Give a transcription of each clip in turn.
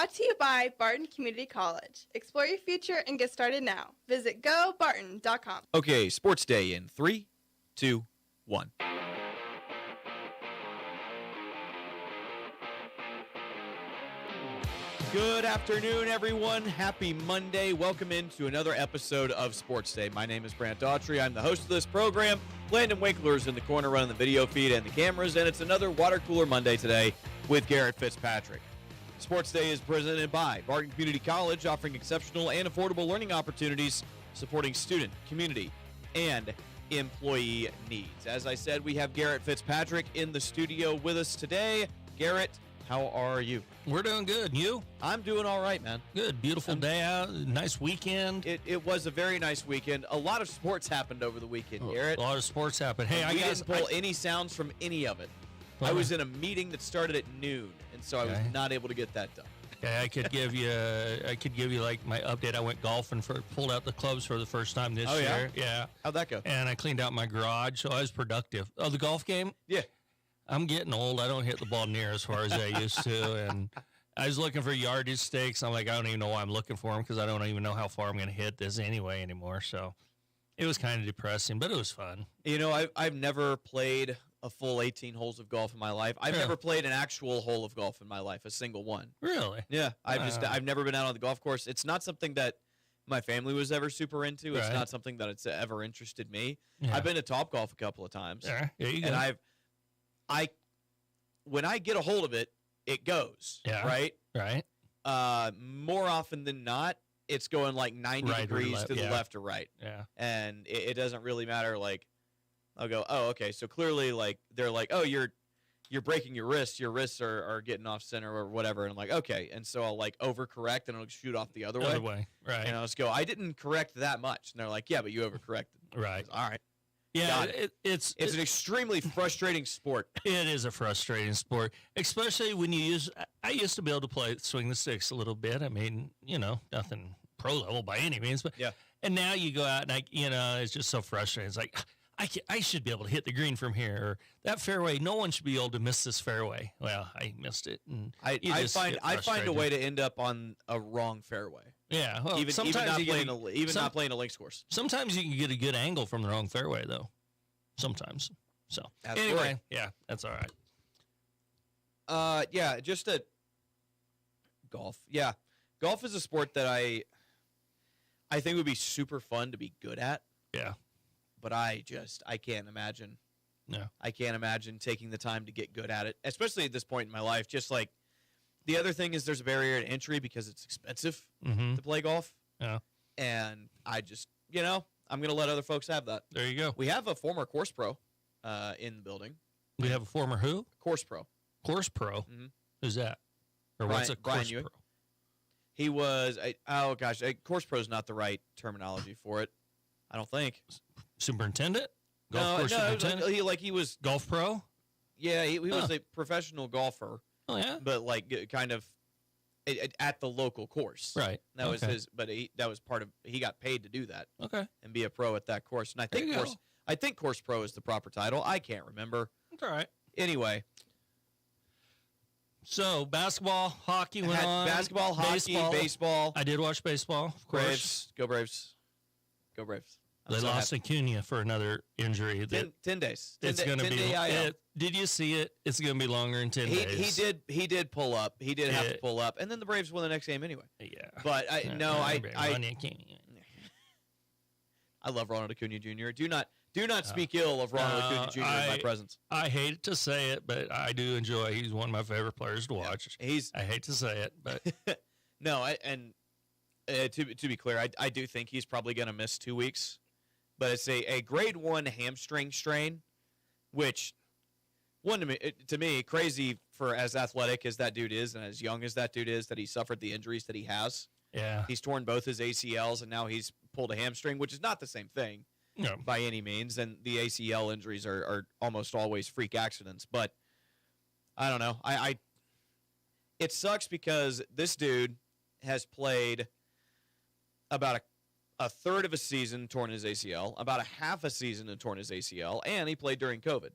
Brought to you by Barton Community College. Explore your future and get started now. Visit gobarton.com. Okay, sports day in 3, 2, 1. Good afternoon, everyone. Happy Monday. Welcome into another episode of Sports Day. My name is Brant Daughtry. I'm the host of this program. Landon Winkler's in the corner running the video feed and the cameras, and it's another Water Cooler Monday today with Garrett Fitzpatrick. Sports Day is presented by Barton Community College, offering exceptional and affordable learning opportunities, supporting student, community, and employee needs. As I said, we have Garrett Fitzpatrick in the studio with us today. Garrett, how are you? We're doing good. You? I'm doing all right, man. Good. Beautiful day out. Nice weekend. It was a very nice weekend. A lot of sports happened over the weekend, Garrett. A lot of sports happened. Hey, we didn't pull any sounds from any of it. I was in a meeting that started at noon, and so I was not able to get that done. Okay, I could give you like my update. I went golfing pulled out the clubs for the first time this year. Yeah. How'd that go? And I cleaned out my garage, so I was productive. Oh, the golf game? Yeah. I'm getting old. I don't hit the ball near as far as I used to, and I was looking for yardage stakes. I'm like, I don't even know why I'm looking for them because I don't even know how far I'm going to hit this anyway anymore. So it was kind of depressing, but it was fun. You know, I've never played a full 18 holes of golf in my life. I've never played an actual hole of golf in my life, a single one. Really? Yeah. I've never been out on the golf course. It's not something that my family was ever super into. It's not something that it's ever interested me. Yeah. I've been to Topgolf a couple of times. Yeah, there you go. And when I get a hold of it, it goes. Yeah. Right? Right. More often than not, it's going like 90 degrees to the left or right. Yeah. And it doesn't really matter. Like, I'll go, oh, okay. So clearly, like, they're like, oh, you're breaking your wrists. Your wrists are getting off center or whatever. And I'm like, okay. And so I'll like overcorrect and I'll shoot off the other way. Right. And I'll just go, I didn't correct that much. And they're like, yeah, but you overcorrected. Right. All right. Yeah, it's an extremely frustrating sport. It is a frustrating sport, especially when I used to be able to swing the sticks a little bit. I mean, nothing pro level by any means, but yeah. And now you go out and it's just so frustrating. It's like I should be able to hit the green from here, or that fairway. No one should be able to miss this fairway. Well, I missed it, and I find a way to end up on a wrong fairway. Yeah, well, even not playing a links course. Sometimes you can get a good angle from the wrong fairway, though. Sometimes. So anyway, yeah, that's all right. Yeah, just golf. Yeah, golf is a sport that I think would be super fun to be good at. Yeah, but I can't imagine. No, I can't imagine taking the time to get good at it, especially at this point in my life. Just like. The other thing is there's a barrier to entry because it's expensive to play golf. Yeah. And I just, I'm going to let other folks have that. There you go. We have a former course pro in the building. We have a former who? Course pro. Course pro? Mm-hmm. Who's that? Or what's a course pro? He was, course pro is not the right terminology for it. I don't think. Superintendent? Superintendent? He was. Golf pro? Yeah, he was a professional golfer. Oh, yeah? But, like, kind of at the local course. Right. That was his, but that was part of, he got paid to do that. Okay. And be a pro at that course. And I think course pro is the proper title. I can't remember. That's all right. Anyway. So, basketball, hockey went on. Basketball, hockey, baseball. I did watch baseball, of course. Braves. Go Braves. Go Braves. They lost Acuna for another injury. 10 days. It's going to be. Did you see it? It's going to be longer than 10 days. He did pull up. He did have to pull up, and then the Braves won the next game anyway. Yeah. But I love Ronald Acuna Jr. Do not speak ill of Ronald Acuna Jr. in my presence. I hate to say it, but I do enjoy. He's one of my favorite players to watch. I hate to say it, but no. To be clear, I do think he's probably going to miss 2 weeks. But it's a grade 1 hamstring strain, which, to me, crazy for as athletic as that dude is and as young as that dude is, that he suffered the injuries that he has. Yeah. He's torn both his ACLs, and now he's pulled a hamstring, which is not the same thing by any means. And the ACL injuries are almost always freak accidents. But I don't know. It sucks because this dude has played about a third of a season torn his ACL, about a half a season and torn his ACL, and he played during COVID.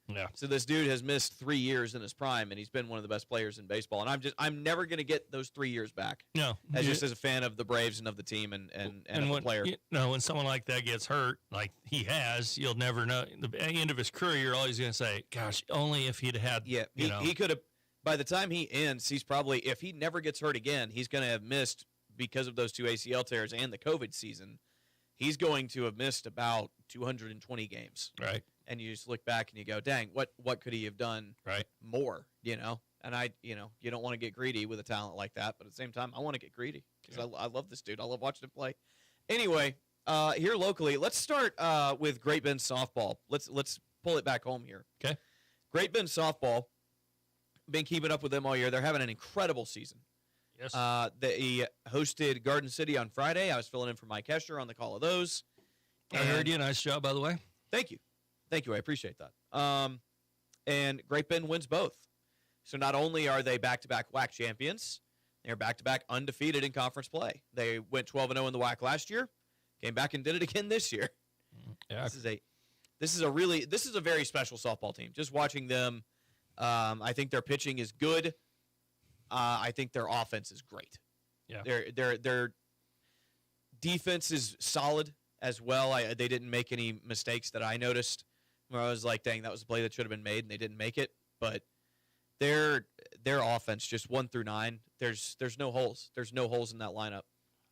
Yeah. So this dude has missed 3 years in his prime, and he's been one of the best players in baseball. And I'm never going to get those 3 years back. No. Just as a fan of the Braves and of the team and of when, the player. When someone like that gets hurt, like he has, you'll never know. At the end of his career, you're always going to say, gosh, only if he'd had, Yeah, he could have, by the time he ends, he's probably, if he never gets hurt again, he's going to have missed, because of those 2 ACL tears and the COVID season, he's going to have missed about 220 games. Right. And you just look back and you go, dang, what could he have done right more, And you don't want to get greedy with a talent like that, but at the same time, I want to get greedy because I love this dude. I love watching him play. Anyway, here locally, let's start with Great Bend softball. Let's pull it back home here. Okay. Great Bend softball, been keeping up with them all year. They're having an incredible season. Yes. They hosted Garden City on Friday. I was filling in for Mike Hesher on the call of those. I heard you. Nice job, by the way. Thank you. I appreciate that. And Great Bend wins both. So not only are they back-to-back WAC champions, they're back-to-back undefeated in conference play. They went 12-0 in the WAC last year, came back and did it again this year. Yeah. This is a very special softball team. Just watching them, I think their pitching is good. I think their offense is great. Yeah. Their defense is solid as well. They didn't make any mistakes that I noticed where I was like, dang, that was a play that should have been made, and they didn't make it. But their offense, just 1 through 9, there's no holes. There's no holes in that lineup.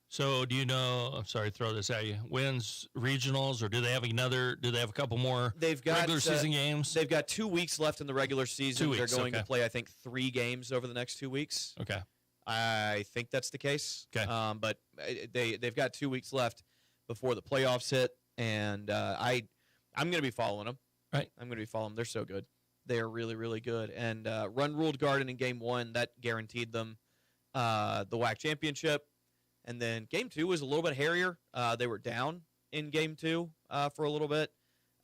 So do you know, I'm sorry to throw this at you, wins regionals, or do they have a couple more regular season games? They've got 2 weeks left in the regular season. 2 weeks, They're going to play, I think, 3 games over the next 2 weeks. Okay. I think that's the case. Okay. But they've got 2 weeks left before the playoffs hit, and I'm going to be following them. Right. I'm going to be following them. They're so good. They are really, really good. And run ruled Garden in Game 1. That guaranteed them the WAC championship. And then Game 2 was a little bit hairier. They were down in Game 2 for a little bit.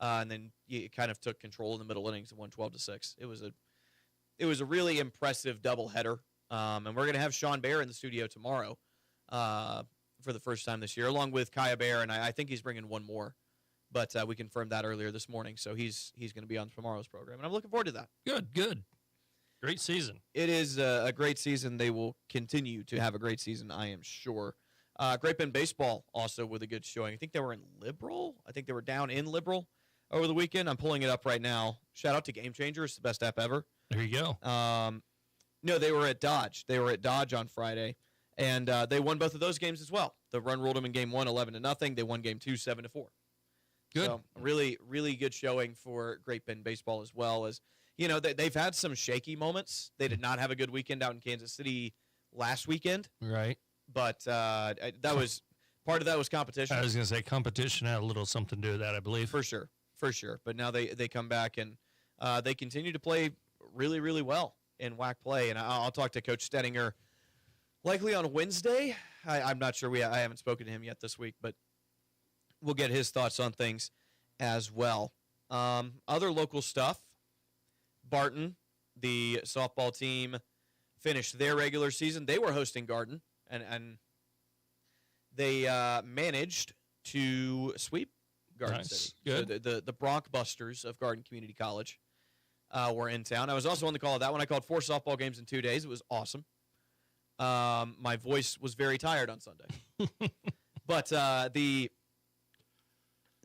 And then you kind of took control in the middle innings and won 12-6. It was a really impressive doubleheader. And we're going to have Sean Bear in the studio tomorrow for the first time this year, along with Kaya Bear. And I think he's bringing one more. But we confirmed that earlier this morning, so he's going to be on tomorrow's program, and I'm looking forward to that. Good. Great season. It is a great season. They will continue to have a great season, I am sure. Great Bend baseball also with a good showing. I think they were in Liberal. I think they were down in Liberal over the weekend. I'm pulling it up right now. Shout out to Game Changer. It's the best app ever. There you go. No, they were at Dodge. They were at Dodge on Friday, and they won both of those games as well. The run ruled them in Game 1, 11-0. They won Game 2, 7-4. Good. So really, really good showing for Great Bend baseball as well. As they've had some shaky moments. They did not have a good weekend out in Kansas City last weekend. Right. But that was part of that was competition. I was going to say competition had a little something to do with that, I believe. For sure. But now they come back and they continue to play really, really well in WAC play. And I'll talk to Coach Stedinger likely on Wednesday. I'm not sure. I haven't spoken to him yet this week, but we'll get his thoughts on things as well. Other local stuff. Barton, the softball team, finished their regular season. They were hosting Garden, and they managed to sweep Garden City. Good. So the Broncbusters of Garden Community College were in town. I was also on the call of that one. I called 4 softball games in 2 days. It was awesome. My voice was very tired on Sunday. But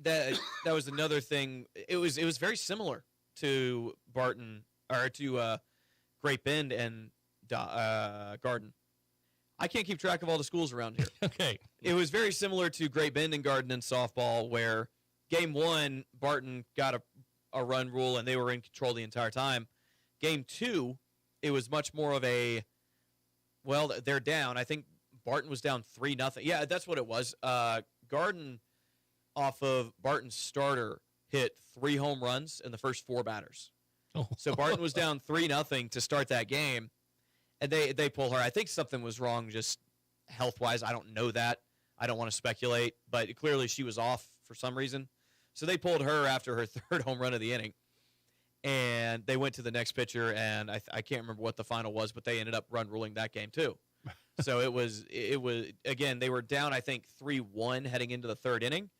that was another thing. It was very similar to Barton or to Great Bend and Garden. I can't keep track of all the schools around here. Okay. It was very similar to Great Bend and Garden in softball, where Game 1, Barton got a run rule and they were in control the entire time. Game 2, it was much more of a, well, they're down. I think Barton was down 3-0. Yeah, that's what it was. Garden, off of Barton's starter, hit 3 home runs in the first 4 batters. Oh. So Barton was down 3-0 to start that game, and they pull her. I think something was wrong just health-wise. I don't know that. I don't want to speculate, but clearly she was off for some reason. So they pulled her after her 3rd home run of the inning, and they went to the next pitcher, and I can't remember what the final was, but they ended up run ruling that game too. So it was again, they were down, I think, 3-1 heading into the 3rd inning.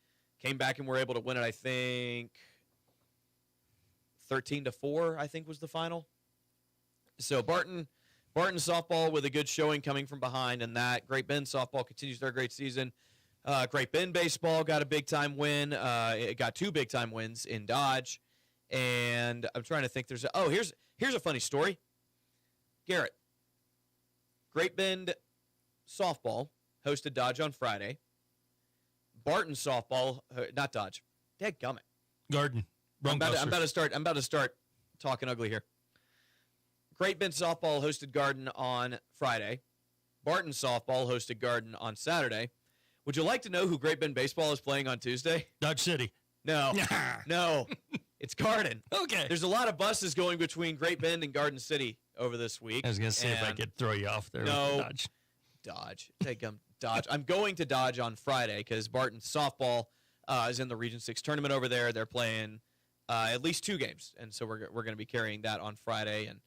Came back and were able to win it, I think, 13-4, I think was the final. So Barton softball with a good showing coming from behind, and that Great Bend softball continues their great season. Great Bend baseball got a big-time win. It got 2 big-time wins in Dodge. And I'm trying to think. Here's a funny story. Garrett, Great Bend softball hosted Dodge on Friday. Barton softball, not Dodge. Dadgummit. Garden. I'm about to start talking ugly here. Great Bend softball hosted Garden on Friday. Barton softball hosted Garden on Saturday. Would you like to know who Great Bend baseball is playing on Tuesday? Dodge City. No. No. It's Garden. Okay. There's a lot of buses going between Great Bend and Garden City over this week. I was going to see if I could throw you off there. No. With Dodge. Take them. Dodge. I'm going to Dodge on Friday because Barton softball is in the Region 6 tournament over there. They're playing at least 2 games, and so we're going to be carrying that on Friday. And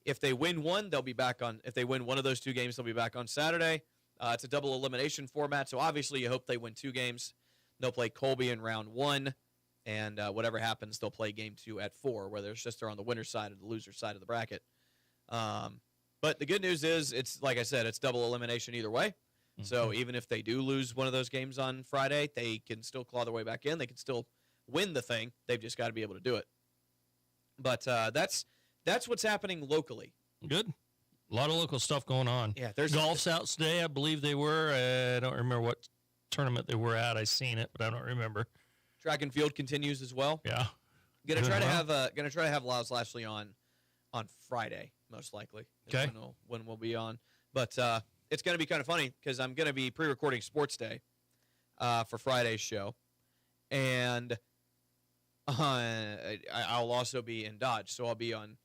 if they win one, they'll be back on. If they win one of those 2 games, they'll be back on Saturday. It's a double elimination format, so obviously you hope they win 2 games. They'll play Colby in round 1, and whatever happens, they'll play game 2 at 4, whether it's just they're on the winner's side or the loser's side of the bracket. But the good news is, it's like I said, it's double elimination either way. Mm-hmm. So even if they do lose one of those games on Friday, they can still claw their way back in. They can still win the thing. They've just got to be able to do it. But that's what's happening locally. Good. A lot of local stuff going on. Yeah, there's golf's out today. I believe they were. I don't remember what tournament they were at. I seen it, but I don't remember. Track and field continues as well. Yeah. Gonna try to have Lyle Lashley on Friday, most likely. Okay. When we'll be on. But it's going to be kind of funny because I'm going to be pre-recording Sports Day for Friday's show. And I'll also be in Dodge, so I'll be on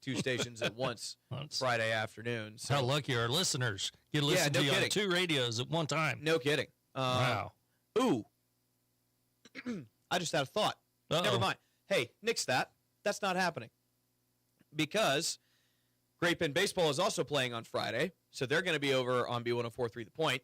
2 stations at once Friday afternoon. So. How lucky our listeners get to listen to you on 2 radios at one time. No kidding. Wow. Ooh. I just had a thought. Uh-oh. Never mind. Hey, nix that. That's not happening. Because Great Bend Baseball is also playing on Friday, so they're going to be over on B1043 The Point.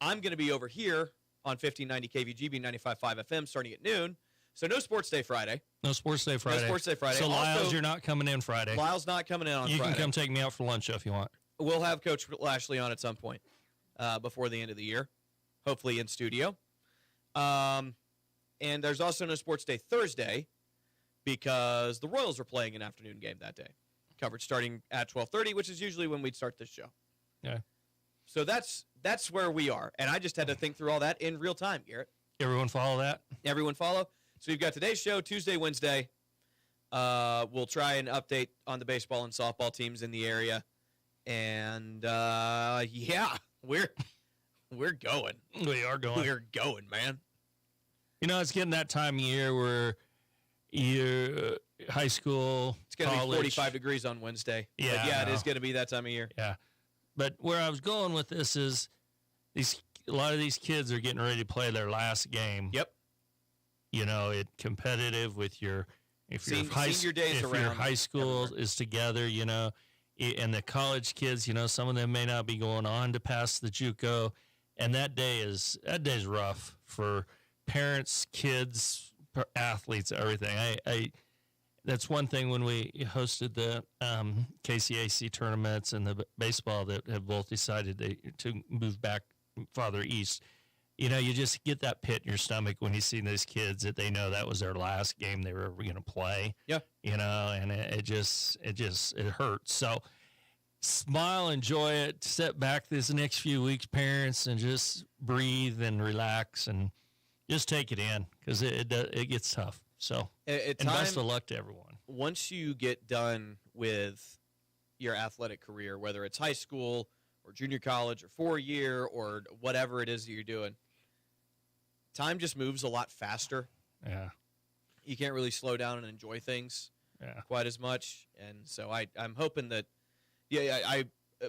I'm going to be over here on 1590 KVGB 95.5 FM starting at noon. So no Sports Day Friday. No Sports Day Friday. No Sports Day Friday. So Lyles, also, you're not coming in Friday. Lyles not coming in on Friday. You Friday. can come take me out for lunch if you want. We'll have Coach Lashley on at some point before the end of the year, hopefully in studio. And there's also no Sports Day Thursday because the Royals are playing an afternoon game that day. Coverage starting at 12:30, which is usually when we'd start this show. Yeah. So that's where we are. And I just had to think through all that in real time, Garrett. Everyone follow that? Everyone follow? So you've got today's show, Tuesday, Wednesday. We'll try and update on the baseball and softball teams in the area. And, yeah, we're going. We are going. We're going, man. You know, it's getting that time of year where high school, it's going to be 45 degrees degrees on Wednesday. Yeah, but yeah, it is going to be that time of year. Yeah. But where I was going with this is a lot of these kids are getting ready to play their last game. Yep. You know, it competitive with your senior days if around your high school everywhere. is together, you know, and the college kids, you know, some of them may not be going on to pass the JUCO, and that day's rough for parents, kids, athletes, everything. I that's one thing when we hosted the KCAC tournaments and the baseball that have both decided to move back farther east. You know, you just get that pit in your stomach when you see these kids that they know that was their last game they were ever going to play. Yeah. You know, and it hurts. So smile, enjoy it, step back this next few weeks, parents, and just breathe and relax and just take it in because it gets tough. So, and best of luck to everyone. Once you get done with your athletic career, whether it's high school or junior college or 4-year or whatever it is that you're doing, time just moves a lot faster. Yeah. You can't really slow down and enjoy things quite as much. And so I'm hoping that,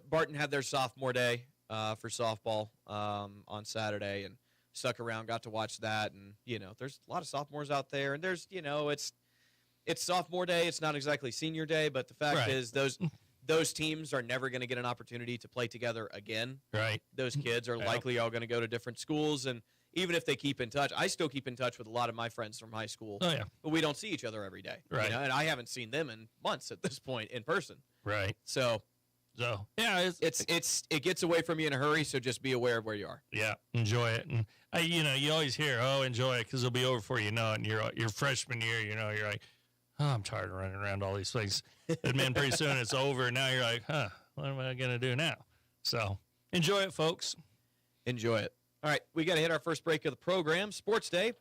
Barton had their sophomore day for softball on Saturday and stuck around, got to watch that. And, you know, there's a lot of sophomores out there. And there's, you know, it's sophomore day. It's not exactly senior day. But the fact is those teams are never going to get an opportunity to play together again. Right. Those kids are likely all going to go to different schools. And even if they keep in touch. I still keep in touch with a lot of my friends from high school. Oh, yeah. But we don't see each other every day. Right. And I haven't seen them in months at this point in person. Right. So yeah, it gets away from you in a hurry, so just be aware of where you are. Yeah, enjoy it. And you always hear, "Oh, enjoy it," because it'll be over before you know it. And your freshman year, you're like, "Oh, I'm tired of running around all these things." And then pretty soon it's over, and now you're like, "Huh, what am I gonna do now?" So enjoy it, folks. Enjoy it. All right, we got to hit our first break of the program. Sports Day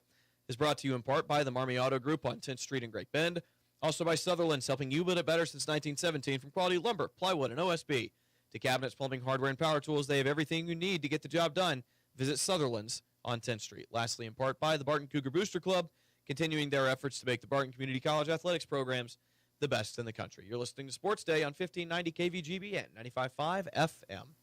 is brought to you in part by the Marmy Auto Group on 10th Street in Great Bend. Also by Sutherland's, helping you build it better since 1917. From quality lumber, plywood, and OSB to cabinets, plumbing, hardware, and power tools, they have everything you need to get the job done. Visit Sutherland's on 10th Street. Lastly, in part by the Barton Cougar Booster Club, continuing their efforts to make the Barton Community College athletics programs the best in the country. You're listening to Sports Day on 1590 KVGB and 95.5 FM.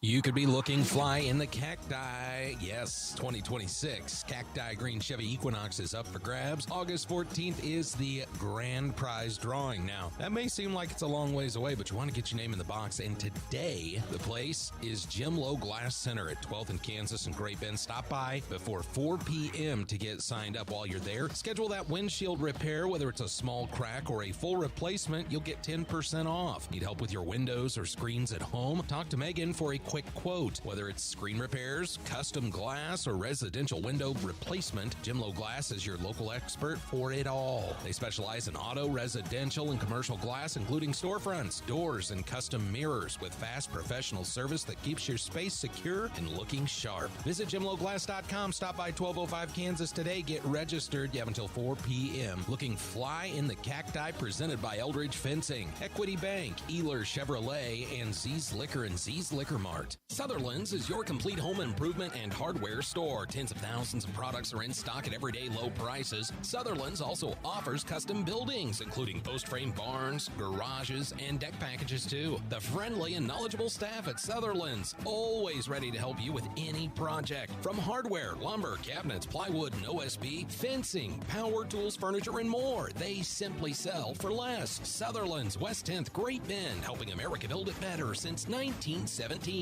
You could be looking fly in the cacti. Yes, 2026 Cacti Green Chevy Equinox is up for grabs. August 14th is the grand prize drawing. Now, that may seem like it's a long ways away, but you want to get your name in the box. And today, the place is Jim Lowe Glass Center at 12th and Kansas and Great Bend. Stop by before 4 p.m. to get signed up. While you're there, schedule that windshield repair, whether it's a small crack or a full replacement, you'll get 10% off. Need help with your windows or screens at home? Talk to Megan for a quick quote. Whether it's screen repairs, custom glass, or residential window replacement, Jim Lowe Glass is your local expert for it all. They specialize in auto, residential, and commercial glass, including storefronts, doors, and custom mirrors with fast professional service that keeps your space secure and looking sharp. Visit JimLoweGlass.com. Stop by 1205 Kansas today. Get registered. You have until 4 p.m. Looking fly in the cacti, presented by Eldridge Fencing, Equity Bank, Ehlers Chevrolet, and Z's Liquor and Z's Liquor Mart. Sutherland's is your complete home improvement and hardware store. Tens of thousands of products are in stock at everyday low prices. Sutherland's also offers custom buildings, including post-frame barns, garages, and deck packages too. The friendly and knowledgeable staff at Sutherland's, always ready to help you with any project. From hardware, lumber, cabinets, plywood, and OSB, fencing, power tools, furniture, and more. They simply sell for less. Sutherland's, West 10th, Great Bend, helping America build it better since 1917.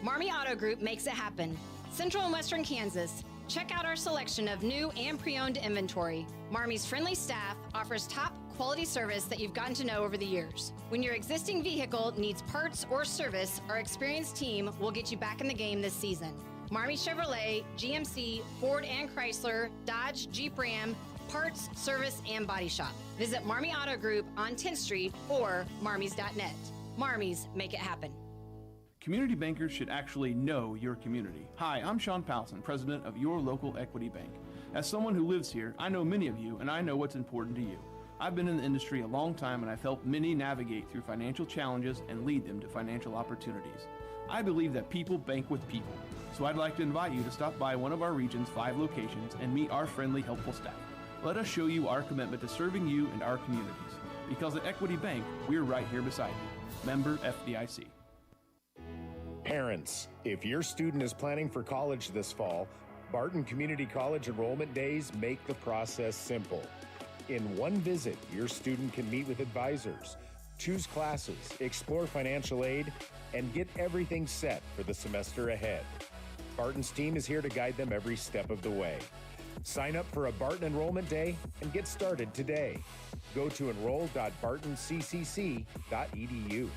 Marmy Auto Group makes it happen. Central and Western Kansas. Check out our selection of new and pre-owned inventory. Marmy's friendly staff offers top quality service that you've gotten to know over the years. When your existing vehicle needs parts or service, our experienced team will get you back in the game this season. Marmy Chevrolet, GMC, Ford and Chrysler, Dodge, Jeep Ram, parts, service, and body shop. Visit Marmy Auto Group on 10th Street or marmys.net. Marmys, make it happen. Community bankers should actually know your community. Hi, I'm Sean Powelson, president of your local Equity Bank. As someone who lives here, I know many of you and I know what's important to you. I've been in the industry a long time and I've helped many navigate through financial challenges and lead them to financial opportunities. I believe that people bank with people, so I'd like to invite you to stop by one of our region's 5 locations and meet our friendly, helpful staff. Let us show you our commitment to serving you and our communities. Because at Equity Bank, we're right here beside you. Member FDIC. Parents, if your student is planning for college this fall, Barton Community College enrollment days make the process simple. In one visit, your student can meet with advisors, choose classes, explore financial aid, and get everything set for the semester ahead. Barton's team is here to guide them every step of the way. Sign up for a Barton enrollment day and get started today. Go to enroll.bartoncccc.edu.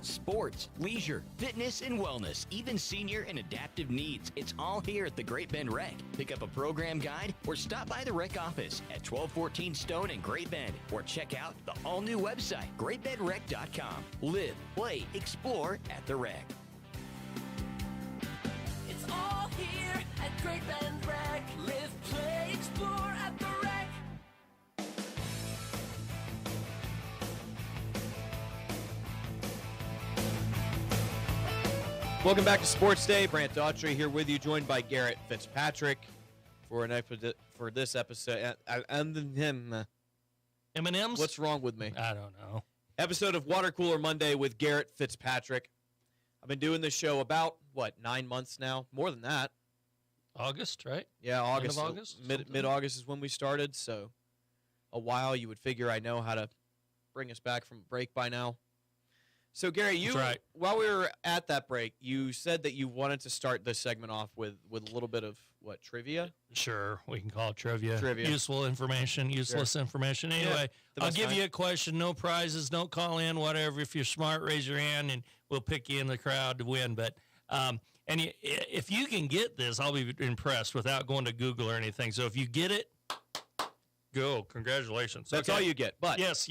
Sports, leisure, fitness, and wellness, even senior and adaptive needs. It's all here at the Great Bend Rec. Pick up a program guide or stop by the rec office at 1214 Stone in Great Bend or check out the all-new website, greatbendrec.com. Live, play, explore at the rec. It's all here at Great Bend Rec. Live, play, explore at the rec. Welcome back to Sports Day. Brant Daughtry here with you, joined by Garrett Fitzpatrick for this episode. M&M's? What's wrong with me? I don't know. Episode of Water Cooler Monday with Garrett Fitzpatrick. I've been doing this show about, 9 months now? More than that. August, right? Yeah, August. End of August? Mid-August is when we started, so a while. You would figure I know how to bring us back from break by now. So, Gary, you That's right. while we were at that break, you said that you wanted to start this segment off with a little bit of what, trivia? Sure, we can call it trivia. Trivia. Useful information, useless information. Anyway, the I'll best give kind. you a question. No prizes. Don't call in. Whatever. If you're smart, raise your hand, and we'll pick you in the crowd to win. But if you can get this, I'll be impressed without going to Google or anything. So if you get it, go. Congratulations. That's Okay. all you get. But Yes.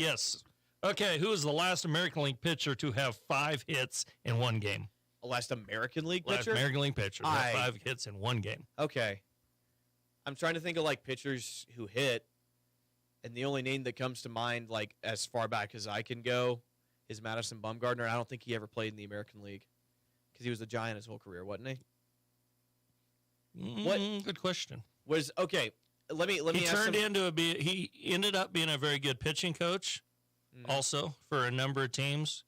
Okay, who is the last American League pitcher to have 5 hits in one game? a last American League Last pitcher? American League pitcher to have I- 5 hits in one game. Okay. I'm trying to think of like pitchers who hit, and the only name that comes to mind, like as far back as I can go, is Madison Bumgarner. I don't think he ever played in the American League because he was a Giant his whole career, wasn't he? What? Good question. Was okay. Let me He ask turned some- into he ended up being a very good pitching coach Mhm. also for a number of teams.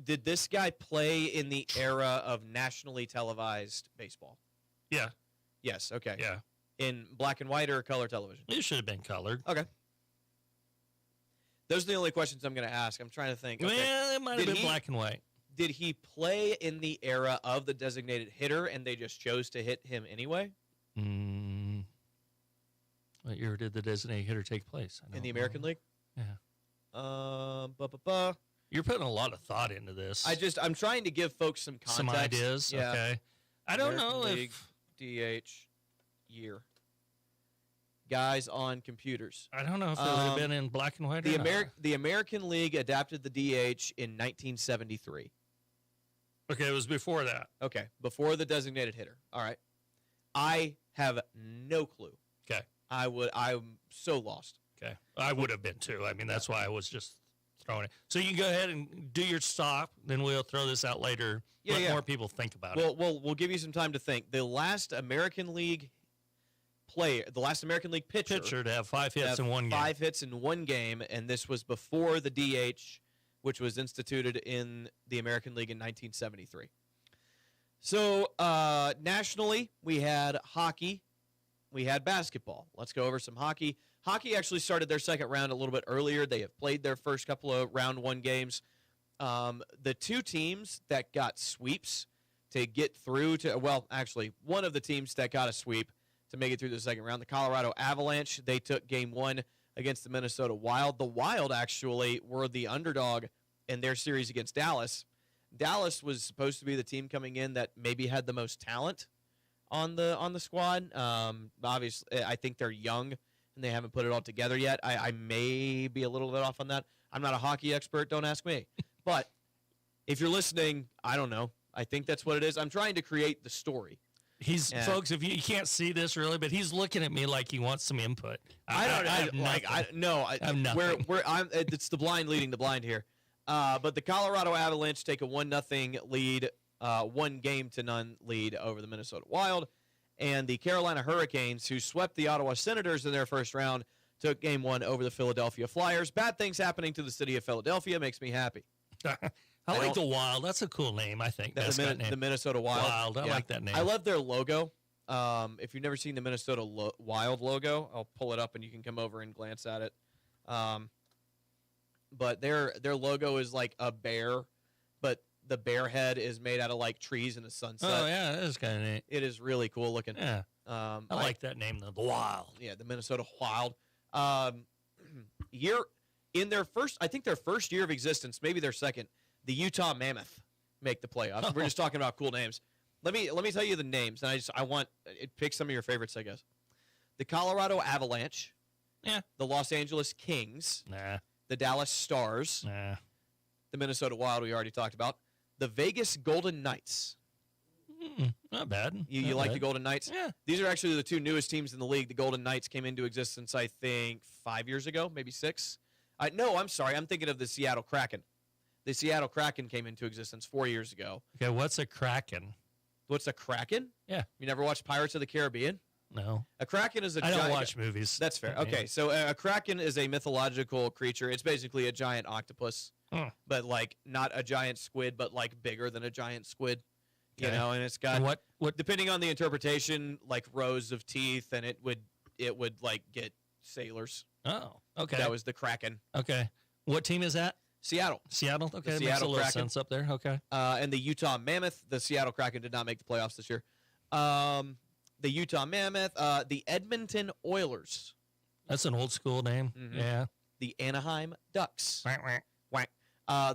Did this guy play in the era of nationally televised baseball? Yeah, Yes. Okay. yeah. In black and white or color television? It should have been colored. Okay. Those are the only questions I'm going to ask. I'm trying to think. Okay. Well, it might have Did been he- black and white. Did he play in the era of the designated hitter and they just chose to hit him anyway What year did the designated hitter take place? I in the don't American know. League? Yeah. You're putting a lot of thought into this. I'm trying to give folks some context. Some ideas. Yeah. Okay. I don't American know League, DH year. Guys on computers. I don't know if it would have been in black and white. The or not. The American League adapted the DH in 1973. Okay, it was before that. Okay, before the designated hitter. All right. I have no clue. Okay. I'm so lost. Okay. I would have been too. I mean, that's why I was just throwing it. So you can go ahead and do your stop, then we'll throw this out later. Yeah, Let yeah. more people think about it. We'll give you some time to think. The last American League player, the last American League pitcher To have 5 to hits have in one game. 5 hits in one game, and this was before the DH, which was instituted in the American League in 1973. So nationally, we had hockey, we had basketball. Let's go over some hockey. Hockey actually started their second round a little bit earlier. They have played their first couple of round 1 games. The 2 teams that got sweeps to get through to, well, actually, one of the teams that got a sweep to make it through the second round, the Colorado Avalanche, they took game 1 against the Minnesota Wild. The Wild actually were the underdog in their series against Dallas. Dallas was supposed to be the team coming in that maybe had the most talent on the squad. Obviously, I think they're young and they haven't put it all together yet. I may be a little bit off on that. I'm not a hockey expert. Don't ask me. But if you're listening, I don't know. I think that's what it is. I'm trying to create the story. He's Yeah. folks. If you can't see this really, but he's looking at me like he wants some input. I don't have like. nothing. No, I have nothing. It's the blind leading the blind here. But the Colorado Avalanche take a 1-0 lead, 1-0 lead over the Minnesota Wild, and the Carolina Hurricanes, who swept the Ottawa Senators in their first round, took game 1 over the Philadelphia Flyers. Bad things happening to the city of Philadelphia makes me happy. I like the Wild. That's a cool name. I think The, mascot name. the Minnesota Wild. Wild. I like that name. I love their logo. If you've never seen the Minnesota Wild logo, I'll pull it up and you can come over and glance at it. But their logo is like a bear, but the bear head is made out of like trees in the sunset. Oh yeah, that is kind of neat. It is really cool looking. Yeah, I like that name though. The Wild. Yeah, the Minnesota Wild. I think their first year of existence, maybe their second, the Utah Mammoth make the playoffs. We're just talking about cool names. Let me tell you the names, and I want it. Pick some of your favorites, I guess. The Colorado Avalanche. Yeah. The Los Angeles Kings. Nah. The Dallas Stars. Nah. The Minnesota Wild, we already talked about. The Vegas Golden Knights. Not bad. You Not like bad. the Golden Knights? Yeah. These are actually the 2 newest teams in the league. The Golden Knights came into existence, I think, 5 years ago, maybe 6. No, I'm sorry. I'm thinking of the Seattle Kraken. The Seattle Kraken came into existence 4 years ago. Okay, what's a Kraken? What's a Kraken? Yeah. You never watched Pirates of the Caribbean? No. A Kraken is a I don't giant... watch movies. That's fair. Yeah. Okay, so a Kraken is a mythological creature. It's basically a giant octopus, but like not a giant squid, but like bigger than a giant squid. You Okay. know, and it's got And what depending on the interpretation, like rows of teeth, and it would like get sailors. Oh, okay. That was the Kraken. Okay. What team is that? Seattle. Seattle? Okay, The that makes a Seattle little Kraken. sense up there. Okay. And the Utah Mammoth. The Seattle Kraken did not make the playoffs this year. The Utah Mammoth. The Edmonton Oilers. That's an old school name. Mhm. Yeah. The Anaheim Ducks. Whack, whack. Whack.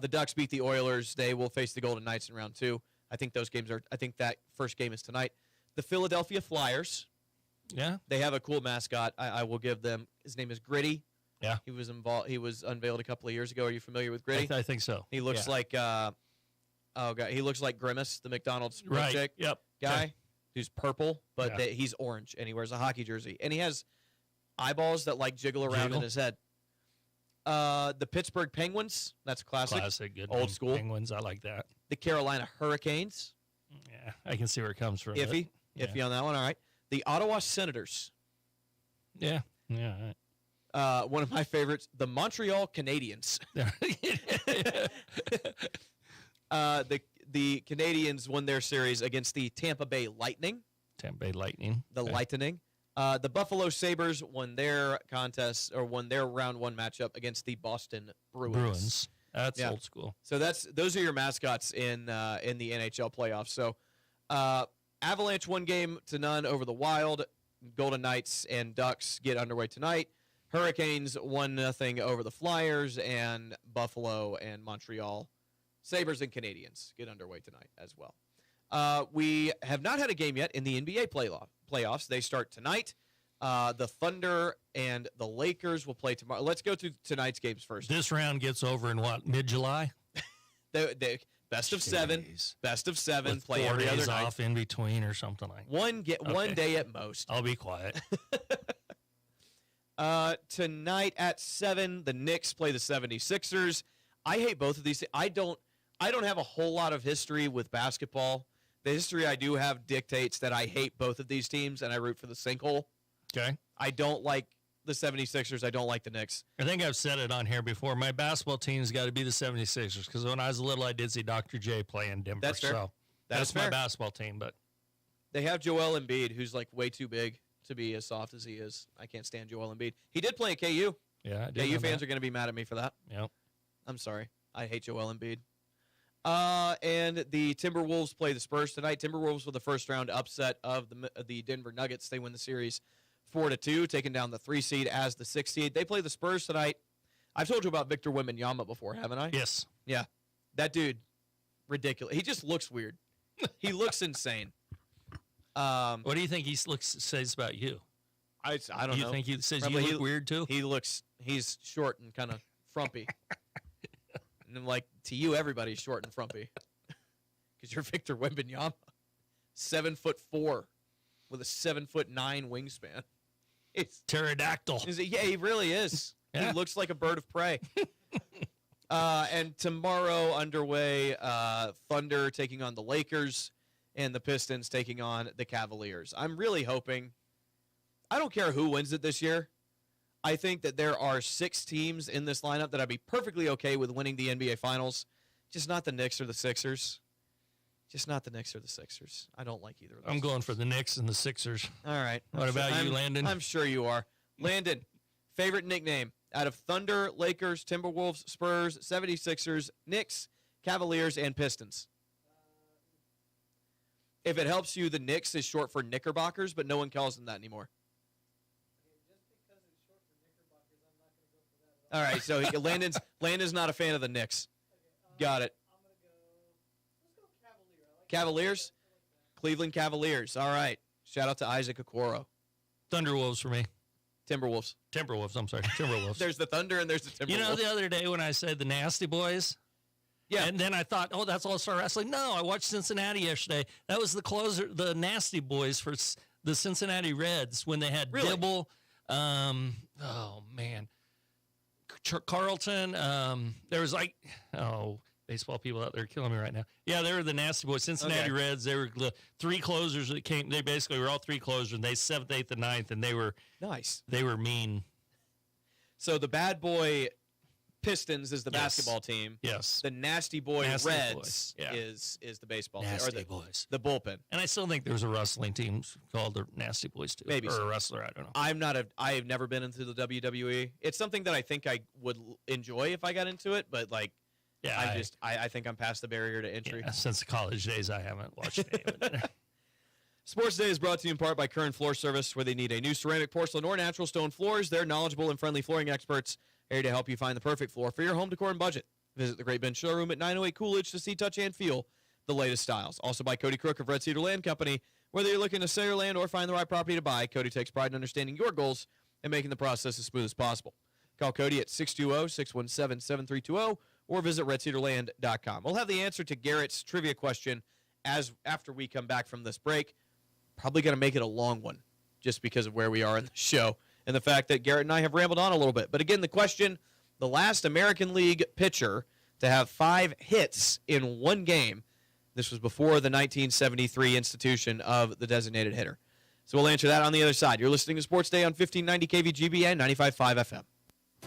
The Ducks beat the Oilers. They will face the Golden Knights in round 2. I think that first game is tonight. The Philadelphia Flyers. Yeah. They have a cool mascot. I will give them. His name is Gritty. Yeah. He was involved. He was unveiled a couple of years ago. Are you familiar with Gritty? I think so. He looks Yeah. like oh god, he looks like Grimace, the McDonald's Right. milkshake Yep. guy, Okay. who's purple, but Yeah. he's orange, and he wears a hockey jersey, and he has eyeballs that like jiggle around in his head. The Pittsburgh Penguins, that's classic. Classic. Good. Old name. school. Penguins. I like that. The Carolina Hurricanes, Yeah. I can see where it comes from. but- iffy on that one. All right. The Ottawa Senators, Yeah. Yeah. All right. one of my favorites. The Montreal Canadiens. The Canadians won their series against the Tampa Bay Lightning. Tampa Bay Lightning. The Okay. Lightning. The Buffalo Sabres won their contest or won their round 1 matchup against the Boston Bruins. That's Yeah. old school. So those are your mascots in the NHL playoffs. So Avalanche 1-0 over the Wild. Golden Knights and Ducks get underway tonight. Hurricanes 1-0 over the Flyers, and Buffalo and Montreal. Sabres and Canadians get underway tonight as well. We have not had a game yet in the NBA playoffs. They start tonight. The Thunder and the Lakers will play tomorrow. Let's go to tonight's games first. This round gets over in what, mid-July? The best of 7. Jeez. Best of 7. With Play 4 every other days night. off in between or something like that. One day at most. I'll be quiet. Tonight at 7, the Knicks play the 76ers. I hate both of these. I don't have a whole lot of history with basketball. The history I do have dictates that I hate both of these teams, and I root for the sinkhole. Okay. I don't like the 76ers. I don't like the Knicks. I think I've said it on here before. My basketball team's got to be the 76ers because when I was little, I did see Dr. J play in Denver. That's fair. So That that's is my fair. basketball team. But They have Joel Embiid, who's like way too big to be as soft as he is. I can't stand Joel Embiid. He did play at KU. yeah, I did KU know fans that. are going to be mad at me for that. Yep. I'm sorry. I hate Joel Embiid. And the Timberwolves play the Spurs tonight. Timberwolves with the first round upset of the Denver Nuggets. They win the series 4-2, taking down the 3 seed as the 6 seed. They play the Spurs tonight. I've told you about Victor Wembanyama before, haven't I? Yes. Yeah. That dude, ridiculous. He just looks weird. He looks insane. What do you think he says about you? I don't Do you know. think he says Probably you look weird too? He's short and kind of frumpy. And I'm like, to you, everybody's short and frumpy. Because you're Victor Wembanyama. 7'4" with a 7'9" wingspan. It's Pterodactyl. yeah, he really is. Yeah. He looks like a bird of prey. And tomorrow underway, Thunder taking on the Lakers and the Pistons taking on the Cavaliers. I'm really hoping, I don't care who wins it this year. I think that there are 6 teams in this lineup that I'd be perfectly okay with winning the NBA Finals. Just not the Knicks or the Sixers. Just not the Knicks or the Sixers. I don't like either of those. I'm going for the Knicks and the Sixers. All right. What about you, Landon? I'm sure you are. Landon, favorite nickname out of Thunder, Lakers, Timberwolves, Spurs, 76ers, Knicks, Cavaliers, and Pistons? If it helps you, the Knicks is short for Knickerbockers, but no one calls them that anymore. All right, so Landon's not a fan of the Knicks. Got it. Cavaliers? Cleveland Cavaliers. All right. Shout out to Isaac Okoro. Thunderwolves for me. Timberwolves. I'm sorry. Timberwolves. There's the Thunder and there's the Timberwolves. You know, the other day when I said the Nasty Boys? Yeah. And then I thought, oh, that's All-Star Wrestling. No, I watched Cincinnati yesterday. That was the closer, the Nasty Boys for the Cincinnati Reds when they had Really? Dibble. Oh, man. Carlton. There was baseball people out there killing me right now. Yeah, they were the Nasty Boys. Cincinnati Okay. Reds. They were the 3 closers that came. They basically were all 3 closers. And they 7th, 8th, and 9th, and they were Nice. mean. So the bad boy Pistons is the Yes. basketball team. Yes. The Nasty Boy Nasty Reds Boys, yeah. is the baseball Nasty team, or Boys. the bullpen. And I still think there's a wrestling team called the Nasty Boys too. Maybe or so. a wrestler, I don't know. I have never been into the WWE. It's something that I think I would enjoy if I got into it, but like, Yeah, I think I'm past the barrier to entry. yeah, since the college days, I haven't watched any of it. Sports Day is brought to you in part by Kern Floor Service. Where they need a new ceramic, porcelain, or natural stone floors, they're knowledgeable and friendly flooring experts here to help you find the perfect floor for your home decor and budget. Visit the Great Bend Showroom at 908 Coolidge to see, touch, and feel the latest styles. Also by Cody Crook of Red Cedar Land Company. Whether you're looking to sell your land or find the right property to buy, Cody takes pride in understanding your goals and making the process as smooth as possible. Call Cody at 620-617-7320 or visit redcedarland.com. We'll have the answer to Garrett's trivia question after we come back from this break. Probably going to make it a long one just because of where we are in the show and the fact that Garrett and I have rambled on a little bit. But again, the question, the last American League pitcher to have 5 hits in one game. This was before the 1973 institution of the designated hitter. So we'll answer that on the other side. You're listening to Sports Day on 1590 KVGB and 95.5 FM.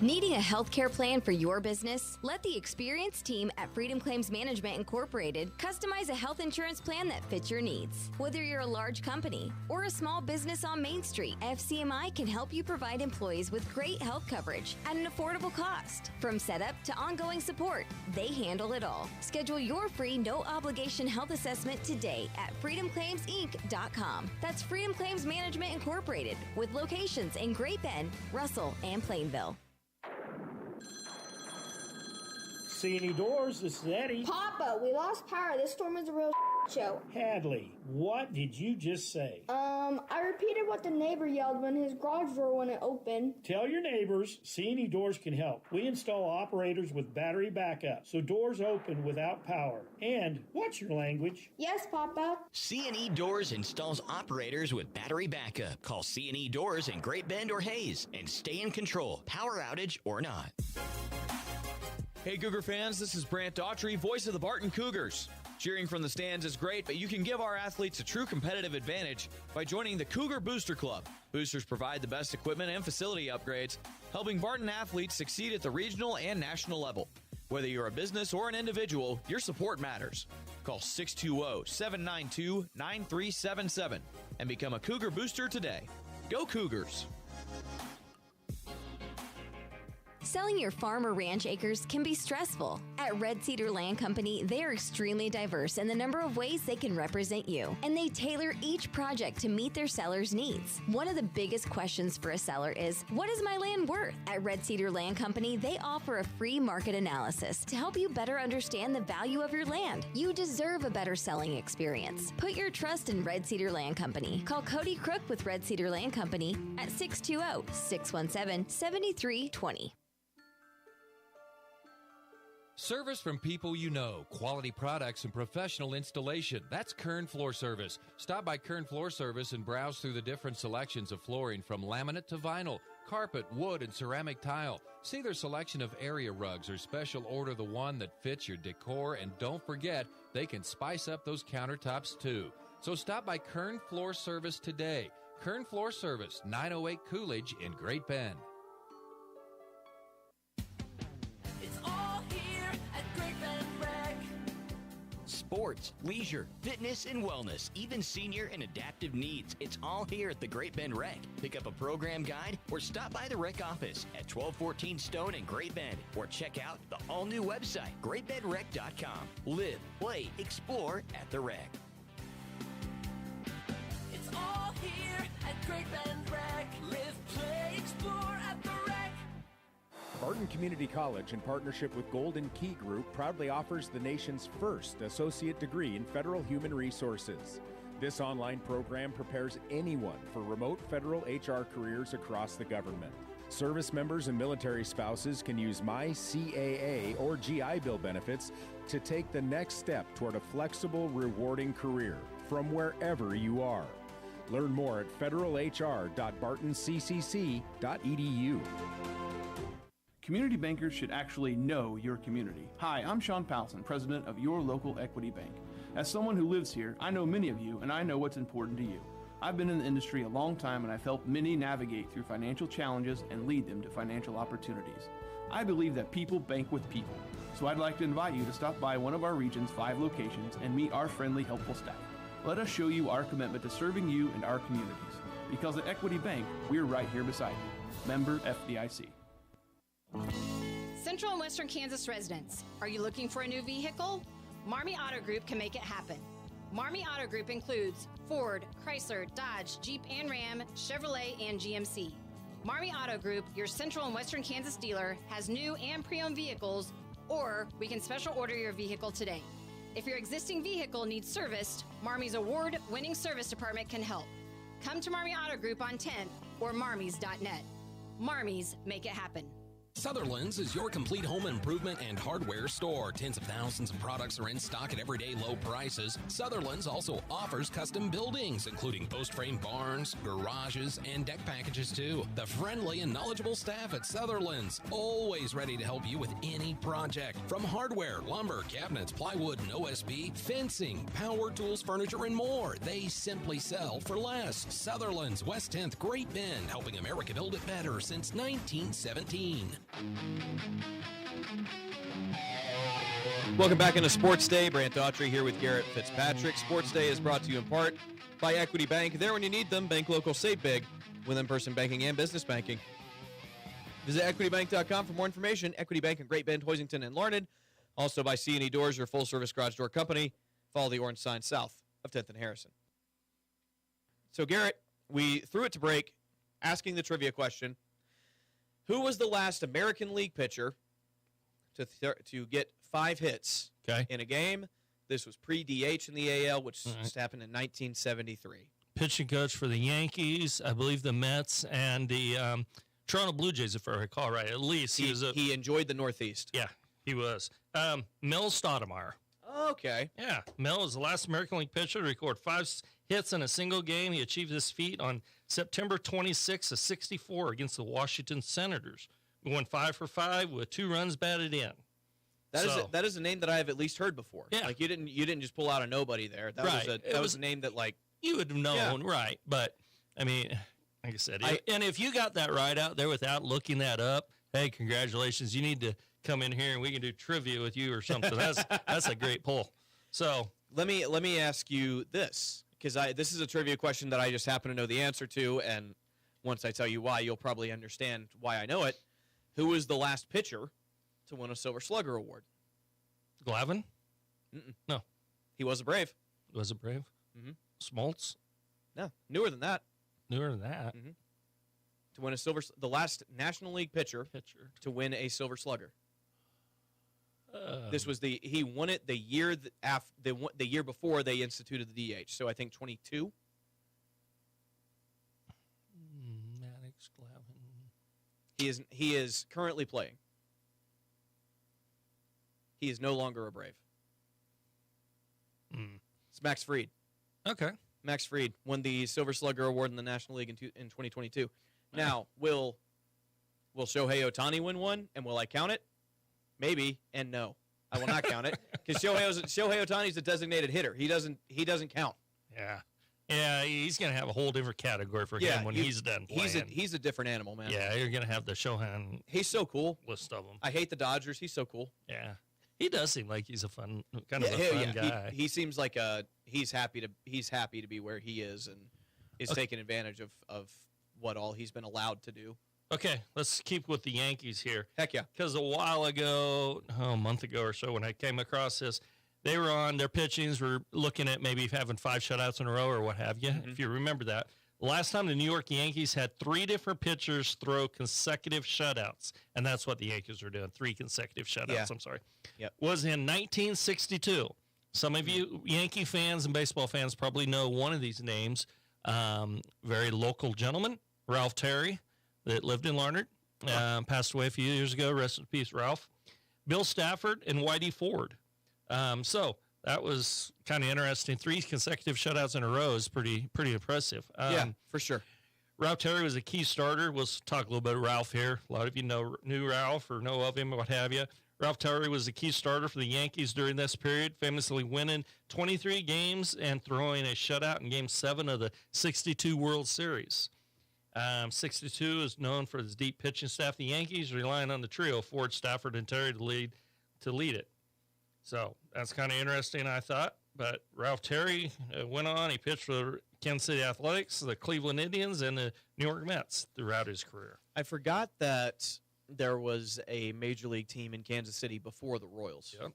Needing a healthcare plan for your business? Let the experienced team at Freedom Claims Management Incorporated customize a health insurance plan that fits your needs. Whether you're a large company or a small business on Main Street, FCMI can help you provide employees with great health coverage at an affordable cost. From setup to ongoing support, they handle it all. Schedule your free no-obligation health assessment today at freedomclaimsinc.com. That's Freedom Claims Management Incorporated, with locations in Great Bend, Russell, and Plainville. C&E Doors, this is Eddie. Papa, we lost power. This storm is a real show. Hadley, what did you just say? I repeated what the neighbor yelled when his garage door wouldn't open. Tell your neighbors C&E Doors can help. We install operators with battery backup, so doors open without power. And what's your language? Yes, Papa. C&E Doors installs operators with battery backup. Call C&E Doors in Great Bend or Hayes and stay in control, power outage or not. Hey Cougar fans, this is Brant Daughtry, voice of the Barton Cougars. Cheering from the stands is great, but you can give our athletes a true competitive advantage by joining the Cougar Booster Club. Boosters provide the best equipment and facility upgrades, helping Barton athletes succeed at the regional and national level. Whether you're a business or an individual, your support matters. Call 620-792-9377 and become a Cougar Booster today. Go Cougars! Selling your farm or ranch acres can be stressful. At Red Cedar Land Company, they are extremely diverse in the number of ways they can represent you, and they tailor each project to meet their seller's needs. One of the biggest questions for a seller is, what is my land worth? At Red Cedar Land Company, they offer a free market analysis to help you better understand the value of your land. You deserve a better selling experience. Put your trust in Red Cedar Land Company. Call Cody Crook with Red Cedar Land Company at 620-617-7320. Service from people you know, quality products and professional installation. That's Kern Floor Service. Stop by Kern Floor Service and browse through the different selections of flooring from laminate to vinyl, carpet, wood, and ceramic tile. See their selection of area rugs or special order the one that fits your decor, and don't forget, they can spice up those countertops too. So stop by Kern Floor Service today. Kern Floor Service, 908 Coolidge in Great Bend. Sports, leisure, fitness, and wellness, even senior and adaptive needs. It's all here at the Great Bend Rec. Pick up a program guide or stop by the rec office at 1214 Stone in Great Bend or check out the all-new website, greatbendrec.com. Live, play, explore at the rec. It's all here at Great Bend Rec. Live, play, explore at the rec. Barton Community College, in partnership with Golden Key Group, proudly offers the nation's first associate degree in federal human resources. This online program prepares anyone for remote federal HR careers across the government. Service members and military spouses can use MyCAA or GI Bill benefits to take the next step toward a flexible, rewarding career from wherever you are. Learn more at federalhr.bartonccc.edu. Community bankers should actually know your community. Hi, I'm Sean Powelson, president of Your Local Equity Bank. As someone who lives here, I know many of you, and I know what's important to you. I've been in the industry a long time and I've helped many navigate through financial challenges and lead them to financial opportunities. I believe that people bank with people, so I'd like to invite you to stop by one of our region's 5 locations and meet our friendly, helpful staff. Let us show you our commitment to serving you and our communities. Because at Equity Bank, we're right here beside you. Member FDIC. Central and Western Kansas residents, are you looking for a new vehicle? Marmy Auto Group can make it happen. Marmy Auto Group includes Ford, Chrysler, Dodge, Jeep and Ram, Chevrolet, and GMC. Marmy Auto Group, your Central and Western Kansas dealer, has new and pre-owned vehicles, or we can special order your vehicle today. If your existing vehicle needs serviced, Marmy's award-winning service department can help. Come to Marmy Auto Group on 10th or marmys.net. Marmys make it happen. Sutherland's is your complete home improvement and hardware store. Tens of thousands of products are in stock at everyday low prices. Sutherland's also offers custom buildings, including post-frame barns, garages, and deck packages too. The friendly and knowledgeable staff at Sutherland's, always ready to help you with any project. From hardware, lumber, cabinets, plywood, and OSB, fencing, power tools, furniture, and more. They simply sell for less. Sutherland's, West 10th, Great Bend, helping America build it better since 1917. Welcome back into Sports Day. Brant Daughtry here with Garrett Fitzpatrick. Sports Day is brought to you in part by Equity Bank. There when you need them. Bank local, save big with in-person banking and business banking. Visit equitybank.com for more information. Equity Bank in Great Bend, Hoisington, and Larned. Also by C&E Doors, your full-service garage door company. Follow the orange sign south of 10th and Harrison. So, Garrett, we threw it to break asking the trivia question. Who was the last American League pitcher to get 5 hits in a game? This was pre-DH in the AL, which just happened in 1973. Pitching coach for the Yankees, I believe the Mets, and the Toronto Blue Jays, if I recall right. At least he enjoyed the Northeast. Yeah, he was. Mel Stoudemire. Okay. Yeah, Mel was the last American League pitcher to record 5 hits in a single game. He achieved this feat on September 26 of 64 against the Washington Senators. He went 5 for 5 with 2 runs batted in. That is a name that I have at least heard before. Yeah. Like you didn't just pull out a nobody there. That was a name that like you would have known, right? But I mean, like I said, and if you got that right out there without looking that up, hey, congratulations! You need to come in here and we can do trivia with you or something. That's a great pull. So let me ask you this, because this is a trivia question that I just happen to know the answer to, and once I tell you why, you'll probably understand why I know it. Who was the last pitcher to win a Silver Slugger Award? Glavine? Mm-mm. No. He was a Brave. Was a Brave? Mm-hmm. Smoltz? No. Newer than that. Newer than that? Mm-hmm. To win the last National League pitcher to win a Silver Slugger. This was he won it the year the year before they instituted the DH. So I think 22. Maddox, Glavine. He is currently playing. He is no longer a Brave. It's Max Fried. Okay. Max Fried won the Silver Slugger Award in the National League in 2022. Now, will Shohei Ohtani win one, and will I count it? Maybe, and no. I will not count it, because Shohei Ohtani is a designated hitter. He doesn't count. Yeah. Yeah, he's going to have a whole different category for him when he's done playing. He's a different animal, man. Yeah, you're going to have the Shohei. He's so cool. List of them. I hate the Dodgers. He's so cool. Yeah. He does seem like he's a fun guy. He seems like he's happy to be where he is and is taking advantage of what all he's been allowed to do. Okay, let's keep with the Yankees here. Heck yeah. Because a while ago, a month ago or so, when I came across this, they were on their pitchings. We're looking at maybe having 5 shutouts in a row or what have you, if you remember that. Last time the New York Yankees had 3 different pitchers throw consecutive shutouts, and that's what the Yankees are doing, 3 consecutive shutouts, I'm sorry. Yep. Was in 1962. Some of you Yankee fans and baseball fans probably know one of these names. Very local gentleman, Ralph Terry, that lived in Larned, passed away a few years ago. Rest in peace, Ralph. Bill Stafford and Whitey Ford. So that was kind of interesting. 3 consecutive shutouts in a row is pretty impressive. Yeah, for sure. Ralph Terry was a key starter. We'll talk a little bit of Ralph here. A lot of you knew Ralph or know of him or what have you. Ralph Terry was a key starter for the Yankees during this period, famously winning 23 games and throwing a shutout in Game 7 of the 62 World Series. 62 is known for its deep pitching staff. The Yankees relying on the trio, Ford, Stafford, and Terry to lead it. So that's kind of interesting, I thought. But Ralph Terry went on. He pitched for the Kansas City Athletics, the Cleveland Indians, and the New York Mets throughout his career. I forgot that there was a major league team in Kansas City before the Royals. Yep.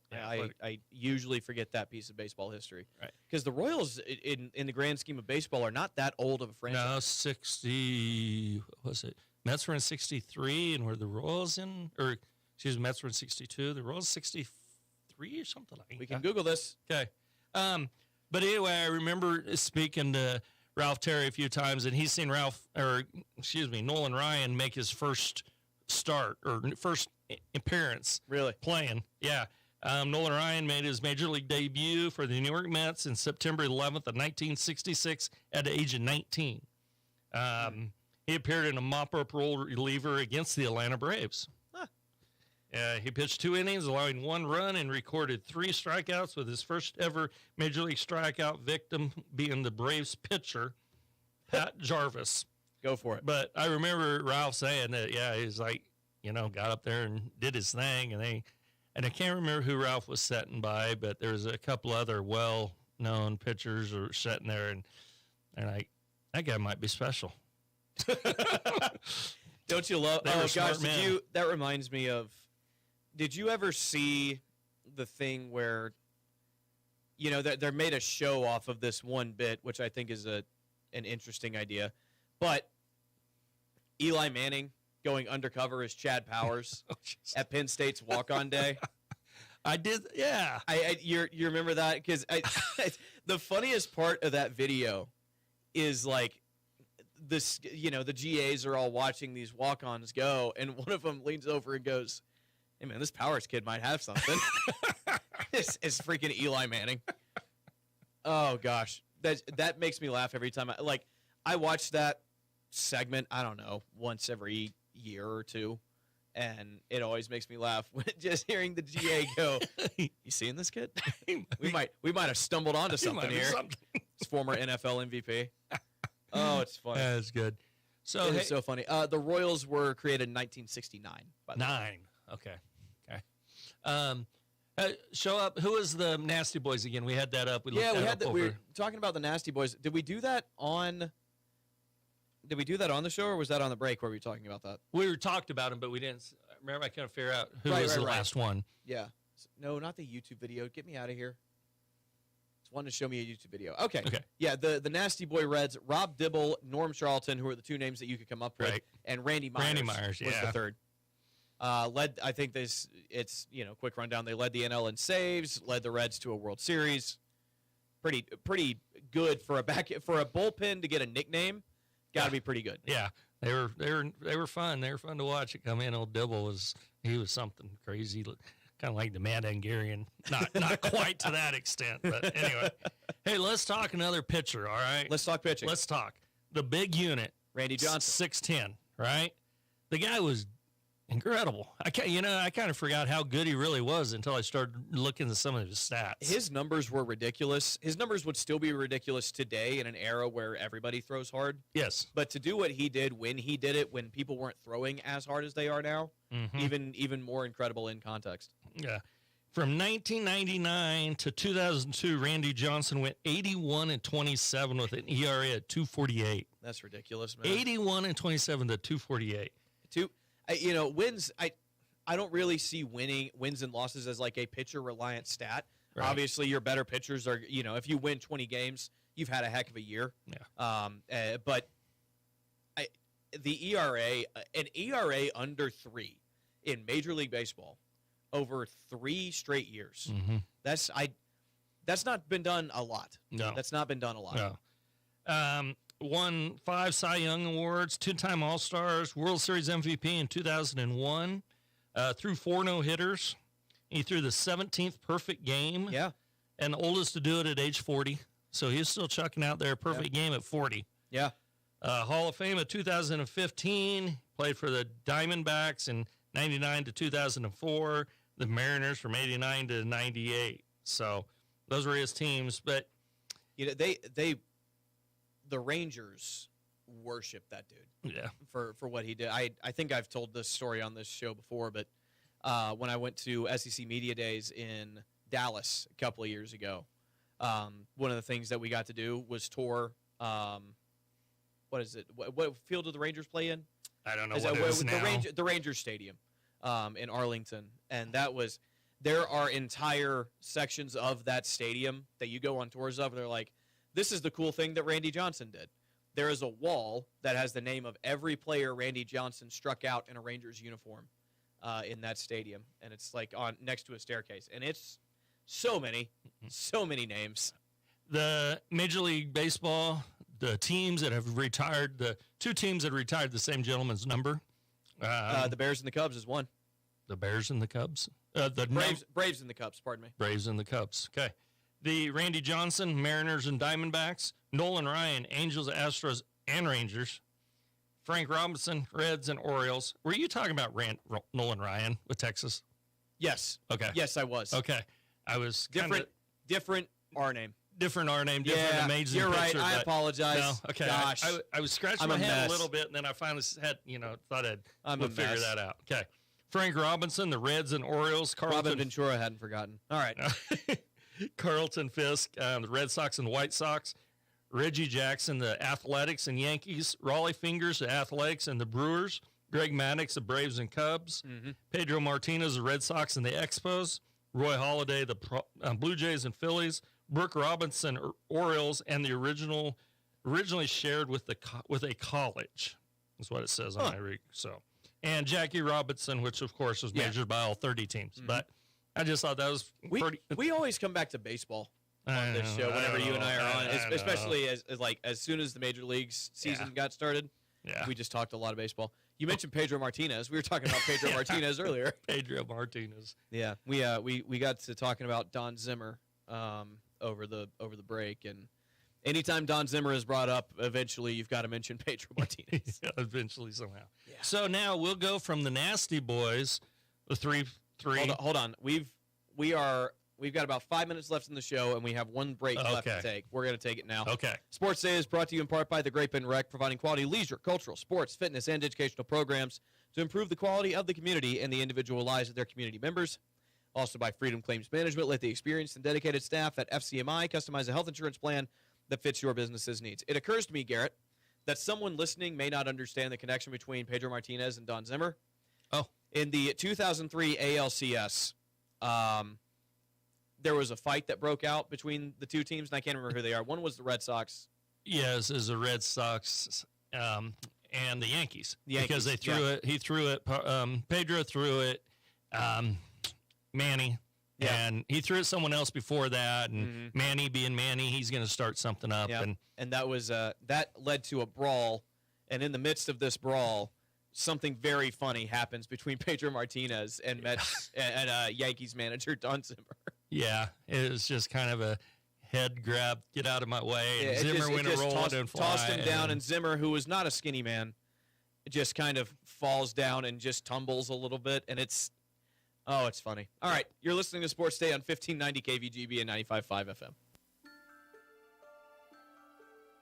I usually forget that piece of baseball history. Right. Because the Royals, in the grand scheme of baseball, are not that old of a franchise. No, 60, what was it? Mets were in 63, and were the Royals in, or excuse me, Mets were in 62. The Royals 63 or something like that. We can Google this. Okay. But anyway, I remember speaking to Ralph Terry a few times, and he's seen Nolan Ryan make his first start or first appearance. Really? Playing. Yeah. Nolan Ryan made his major league debut for the New York Mets in September 11th of 1966 at the age of 19. He appeared in a mop-up role reliever against the Atlanta Braves. He pitched 2 innings, allowing 1 run, and recorded 3 strikeouts, with his first ever major league strikeout victim being the Braves pitcher, Pat Jarvis. Go for it. But I remember Ralph saying that, he's like, got up there and did his thing, and I can't remember who Ralph was sitting by, but there's a couple other well-known pitchers were sitting there, and like, that guy might be special. Don't you love? They were Oh smart gosh, men. that reminds me of. Did you ever see the thing where, they're made a show off of this one bit, which I think is an interesting idea, but Eli Manning going undercover as Chad Powers at Penn State's walk-on day. I did, yeah. You remember that? Because the funniest part of that video is like this. The GAs are all watching these walk-ons go, and one of them leans over and goes, "Hey man, this Powers kid might have something." This is freaking Eli Manning. Oh gosh, that makes me laugh every time. I watch that segment. I don't know, once every year or two, and it always makes me laugh when just hearing the GA go, "You seeing this kid? we might have stumbled onto something here." It's former NFL MVP. Oh, it's funny. That's good. So It's so funny. The Royals were created in 1969. By the way. 9. Okay. Show up. Who was the Nasty Boys again? We had that up. We had that. We were talking about the Nasty Boys. Did we do that on the show, or was that on the break where we were talking about that? We talked about them, but we didn't. Remember, I couldn't figure out who was the last one. Yeah. No, not the YouTube video. Get me out of here. It's one to show me a YouTube video. Okay. Yeah, the Nasty Boy Reds, Rob Dibble, Norm Charlton, who are the 2 names that you could come up with, and Randy Myers was the third. I think it's quick rundown. They led the NL in saves, led the Reds to a World Series. Pretty good for a bullpen to get a nickname. Got to be pretty good. Yeah, they were fun. They were fun to watch it come in. Old Dibble was something crazy, kind of like the Mad Hungarian. Not quite to that extent, but anyway. Hey, let's talk another pitcher. All right, let's talk pitching. Let's talk the big unit, Randy Johnson, 6'10". Right, the guy was incredible. I kind of forgot how good he really was until I started looking at some of his stats. His numbers were ridiculous. His numbers would still be ridiculous today in an era where everybody throws hard. Yes. But to do what he did when he did it, when people weren't throwing as hard as they are now, even more incredible in context. Yeah. From 1999 to 2002, Randy Johnson went 81-27 with an ERA at 2.48. That's ridiculous, man. 81-27 to 2.48. Wins. I don't really see wins and losses as like a pitcher reliant stat. Right. Obviously, your better pitchers are. If you win 20 games, you've had a heck of a year. Yeah. But the ERA, an ERA under 3 in Major League Baseball over 3 straight years. Mm-hmm. That's not been done a lot. No, that's not been done a lot. No. Won 5 Cy Young Awards, 2-time All-Stars, World Series MVP in 2001, threw 4 no-hitters. He threw the 17th perfect game. Yeah. And the oldest to do it at age 40. So he's still chucking out there a perfect game at 40. Yeah. Hall of Fame of 2015. Played for the Diamondbacks in 99 to 2004. The Mariners from 89 to 98. So those were his teams. But the Rangers worship that dude. Yeah. For what he did. I think I've told this story on this show before, but when I went to SEC Media Days in Dallas a couple of years ago, one of the things that we got to do was tour. What is it? What field do the Rangers play in? I don't know what it is now. The Rangers Stadium in Arlington, and there are entire sections of that stadium that you go on tours of, and they're like, this is the cool thing that Randy Johnson did. There is a wall that has the name of every player Randy Johnson struck out in a Rangers uniform in that stadium, and it's like on next to a staircase, and it's so many names. The Major League Baseball, the teams that have retired, the two teams that retired the same gentleman's number. The Bears and the Cubs is one. The Bears and the Cubs? Braves and the Cubs, pardon me. Braves and the Cubs. Okay. The Randy Johnson, Mariners and Diamondbacks. Nolan Ryan, Angels, Astros, and Rangers. Frank Robinson, Reds and Orioles. Were you talking about Nolan Ryan with Texas? Yes. Okay. Yes, I was. Okay. I was different R name. Different R name, different amazing you're picture, right. I apologize. No, okay. Gosh. I was scratching my head a little bit, and then I finally had, thought I'd figure that out. Okay. Frank Robinson, the Reds and Orioles. Robin Ventura hadn't forgotten. All right. Carlton Fisk, the Red Sox and the White Sox. Reggie Jackson, the Athletics and Yankees. Raleigh Fingers, the Athletics and the Brewers. Greg Maddux, the Braves and Cubs. Mm-hmm. Pedro Martinez, the Red Sox and the Expos. Roy Halladay, the Blue Jays and Phillies. Brooke Robinson, Orioles, and the originally shared with a college. That's what it says on my rig. So, and Jackie Robinson, which of course was measured by all 30 teams. Mm-hmm. But I just thought that was pretty. We always come back to baseball on this show whenever you and I are on, especially as soon as the major leagues season got started. Yeah, we just talked a lot of baseball. You mentioned Pedro Martinez. We were talking about Pedro Martinez earlier. Pedro Martinez. Yeah, we got to talking about Don Zimmer over the break, and anytime Don Zimmer is brought up, eventually you've got to mention Pedro Martinez. Eventually, somehow. Yeah. So now we'll go from the Nasty Boys, the three. Hold on. We've got about 5 minutes left in the show, and we have one break left to take. We're going to take it now. Okay. Sports Day is brought to you in part by the Great Bend Rec, providing quality leisure, cultural, sports, fitness, and educational programs to improve the quality of the community and the individual lives of their community members. Also by Freedom Claims Management. Let the experienced and dedicated staff at FCMI customize a health insurance plan that fits your business's needs. It occurs to me, Garrett, that someone listening may not understand the connection between Pedro Martinez and Don Zimmer. Oh. In the 2003 ALCS, there was a fight that broke out between the two teams, and I can't remember who they are. One was the Red Sox. Yes, is the Red Sox and the Yankees. Because they threw it. He threw it. Pedro threw it. Manny. Yeah. And he threw it someone else before that. And Manny being Manny, he's going to start something up. Yeah. And that was that led to a brawl. And in the midst of this brawl, something very funny happens between Pedro Martinez and Mets and Yankees manager Don Zimmer. Yeah, it was just kind of a head grab, get out of my way. And Zimmer went and rolled and tossed him down. And Zimmer, who was not a skinny man, just kind of falls down and just tumbles a little bit. And it's funny. All right, you're listening to Sports Day on 1590 KVGB and 95.5 FM.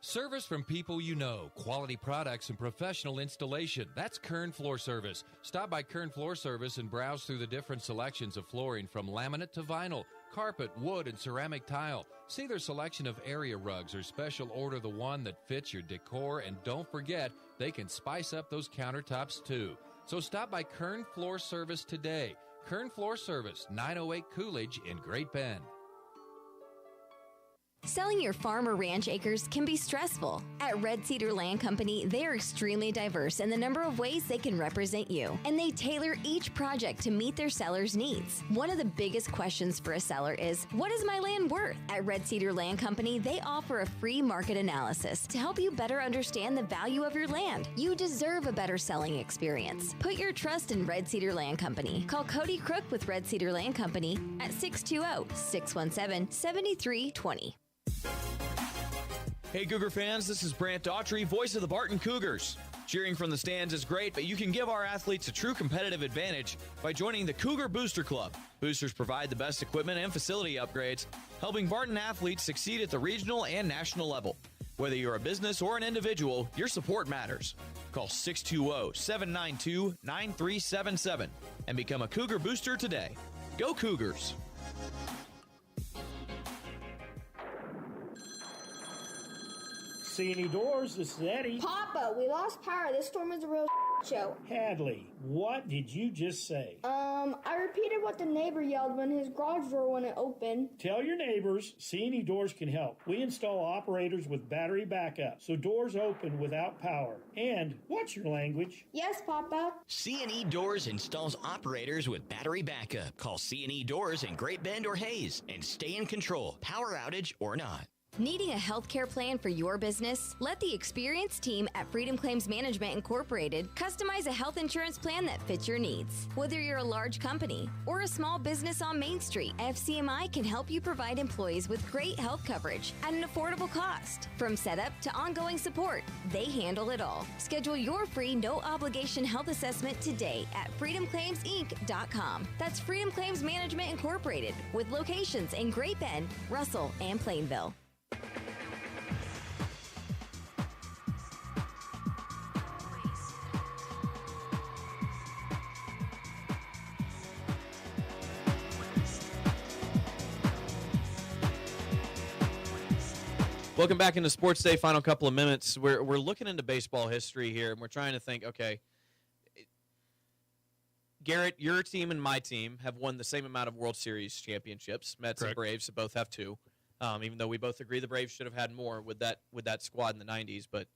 Service from people you know, quality products and professional installation. That's Kern Floor Service. Stop by Kern Floor Service and browse through the different selections of flooring from laminate to vinyl, carpet, wood, and ceramic tile. See their selection of area rugs or special order the one that fits your decor. And don't forget, they can spice up those countertops too. So stop by Kern Floor Service today. Kern Floor Service, 908 Coolidge in Great Bend. Selling your farm or ranch acres can be stressful. At Red Cedar Land Company, they are extremely diverse in the number of ways they can represent you, and they tailor each project to meet their seller's needs. One of the biggest questions for a seller is, what is my land worth? At Red Cedar Land Company, they offer a free market analysis to help you better understand the value of your land. You deserve a better selling experience. Put your trust in Red Cedar Land Company. Call Cody Crook with Red Cedar Land Company at 620-617-7320. Hey, Cougar fans, this is Brant Daughtry, voice of the Barton Cougars. Cheering from the stands is great, but you can give our athletes a true competitive advantage by joining the Cougar Booster Club. Boosters provide the best equipment and facility upgrades, helping Barton athletes succeed at the regional and national level. Whether you're a business or an individual, your support matters. Call 620-792-9377 and become a Cougar Booster today. Go Cougars! See any doors? This is Eddie. Papa, we lost power. This storm is a real show. Hadley, what did you just say? I repeated what the neighbor yelled when his garage door wouldn't open. Tell your neighbors C&E Doors can help. We install operators with battery backup, so doors open without power. And, what's your language? Yes, Papa. C&E Doors installs operators with battery backup. Call C&E Doors in Great Bend or Hayes and stay in control, power outage or not. Needing a healthcare plan for your business? Let the experienced team at Freedom Claims Management Incorporated customize a health insurance plan that fits your needs. Whether you're a large company or a small business on Main Street, FCMI can help you provide employees with great health coverage at an affordable cost. From setup to ongoing support, they handle it all. Schedule your free no-obligation health assessment today at freedomclaimsinc.com. That's Freedom Claims Management Incorporated, with locations in Great Bend, Russell, and Plainville. Welcome back into Sports Day. Final couple of minutes. We're looking into baseball history here, and we're trying to think, okay, Garrett, your team and my team have won the same amount of World Series championships. Mets Correct. and Braves both have 2, even though we both agree the Braves should have had more with that squad in the 90s. But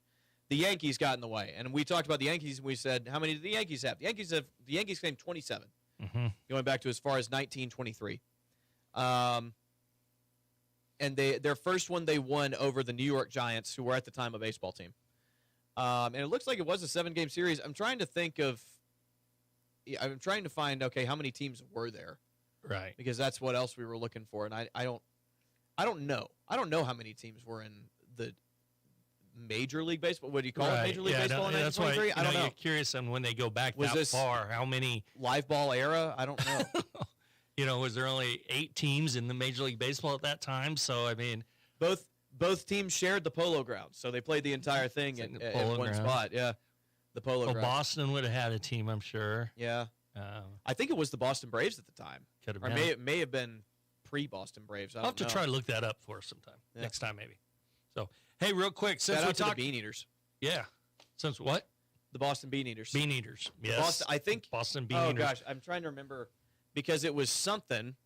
the Yankees got in the way. And we talked about the Yankees, and we said, how many did the Yankees have? The Yankees claimed 27, going back to as far as 1923. And their first one they won over the New York Giants, who were at the time a baseball team. And it looks like it was a 7-game series. I'm trying to find, okay, how many teams were there? Right. Because that's what else we were looking for. And I don't know. I don't know how many teams were in the Major League Baseball. What do you call it? Major League Baseball in 1923? I don't know. You're curious on when they go back Was that this far, how many live ball era? I don't know. Was there only 8 teams in the Major League Baseball at that time? So, I mean, both teams shared the Polo Grounds, so they played the entire thing at one spot. Yeah, the Polo Grounds. Boston would have had a team, I'm sure. Yeah, I think it was the Boston Braves at the time. Could have been. Or may have been pre-Boston Braves. I'll have to try to look that up for us sometime. Yeah. Next time, maybe. So, hey, real quick, since we talked the Bean Eaters. Yeah. Since what? The Boston Bean Eaters. Bean Eaters. Yes. Boston Bean Eaters. Oh gosh, I'm trying to remember. Because it was something,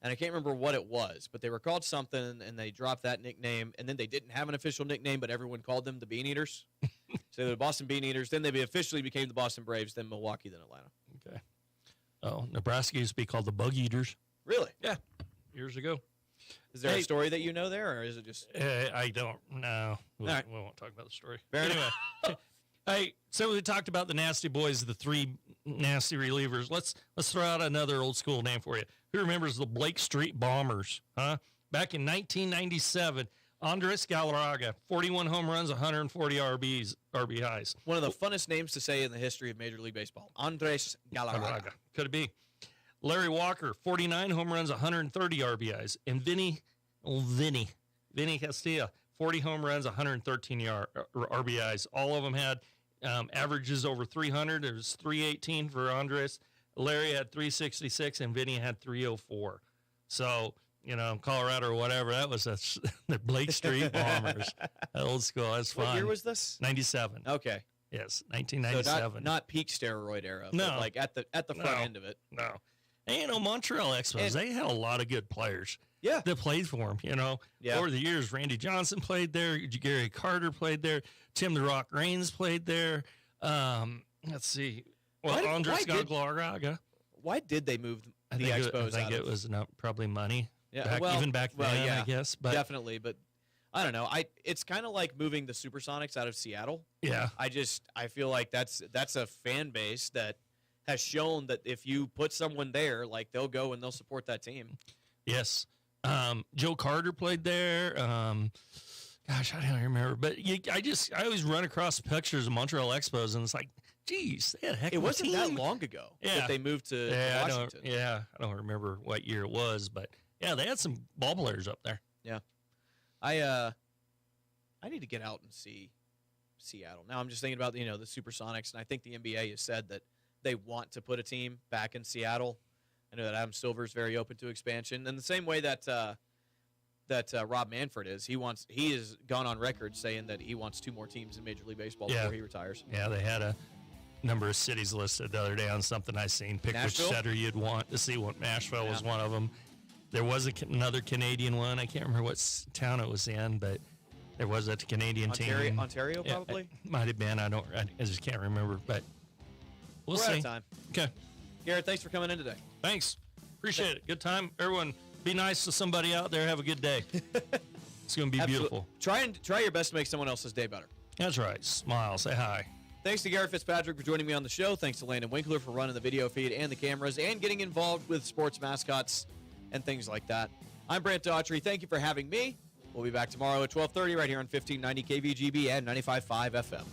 and I can't remember what it was, but they were called something, and they dropped that nickname, and then they didn't have an official nickname, but everyone called them the Bean Eaters. So the Boston Bean Eaters, then they officially became the Boston Braves, then Milwaukee, then Atlanta. Okay. Oh, Nebraska used to be called the Bug Eaters. Really? Yeah, years ago. Is there a story that you know there, or is it just... I don't know. We right. won't talk about the story. Fair anyway. enough. So we talked about the Nasty Boys, the 3 nasty relievers. Let's throw out another old school name for you. Who remembers the Blake Street Bombers? Huh? Back in 1997, Andres Galarraga, 41 home runs, 140 RBIs. One of the funnest names to say in the history of Major League Baseball. Andres Galarraga. Could it be? Larry Walker, 49 home runs, 130 RBIs. And Vinny Castilla, 40 home runs, 113 RBIs. All of them had averages over 300. It was 318 for Andres. Larry had 366, and Vinny had 304. So, Colorado or whatever, that was the Blake Street Bombers. Old school. That's fun. What year was this? 97. Okay. Yes, 1997. So not peak steroid era. No. But like at the front end of it. No. And, Montreal Expos, they had a lot of good players. Yeah. That played for them, Yeah. Over the years, Randy Johnson played there. Gary Carter played there. Tim the Rock Raines played there. Let's see. Well, Andres Galarraga. Why did they move the Expos I think it was probably money. Yeah, even back then, I guess. But definitely, but I don't know. It's kind of like moving the Supersonics out of Seattle. Yeah. I feel like that's a fan base that has shown that if you put someone there, like they'll go and they'll support that team. Yes. Joe Carter played there. Gosh, I don't remember. But I always run across pictures of Montreal Expos, and it's like, geez, they had a heck It of a wasn't team. that long ago that they moved to Washington. I don't remember what year it was, but yeah, they had some ball players up there. Yeah. I need to get out and see Seattle. Now I'm just thinking about, the Supersonics, and I think the NBA has said that they want to put a team back in Seattle. I know that Adam Silver is very open to expansion, and the same way that Rob Manfred is. He has gone on record saying that he wants 2 more teams in Major League Baseball before he retires. Yeah, they had a number of cities listed the other day on something I seen. Pick Nashville? which center you'd want to see. What Nashville was one of them. There was another Canadian one. I can't remember what town it was in, but there was a Canadian team. Ontario, probably? It might have been. I just can't remember, but we'll We're see. out of time. Okay. Garrett, thanks for coming in today. Thanks. Appreciate it. Good time. Everyone, be nice to somebody out there. Have a good day. It's going to be beautiful. Try your best to make someone else's day better. That's right. Smile. Say hi. Thanks to Garrett Fitzpatrick for joining me on the show. Thanks to Landon Winkler for running the video feed and the cameras and getting involved with sports mascots and things like that. I'm Brant Daughtry. Thank you for having me. We'll be back tomorrow at 12:30 right here on 1590 KVGB and 95.5 FM.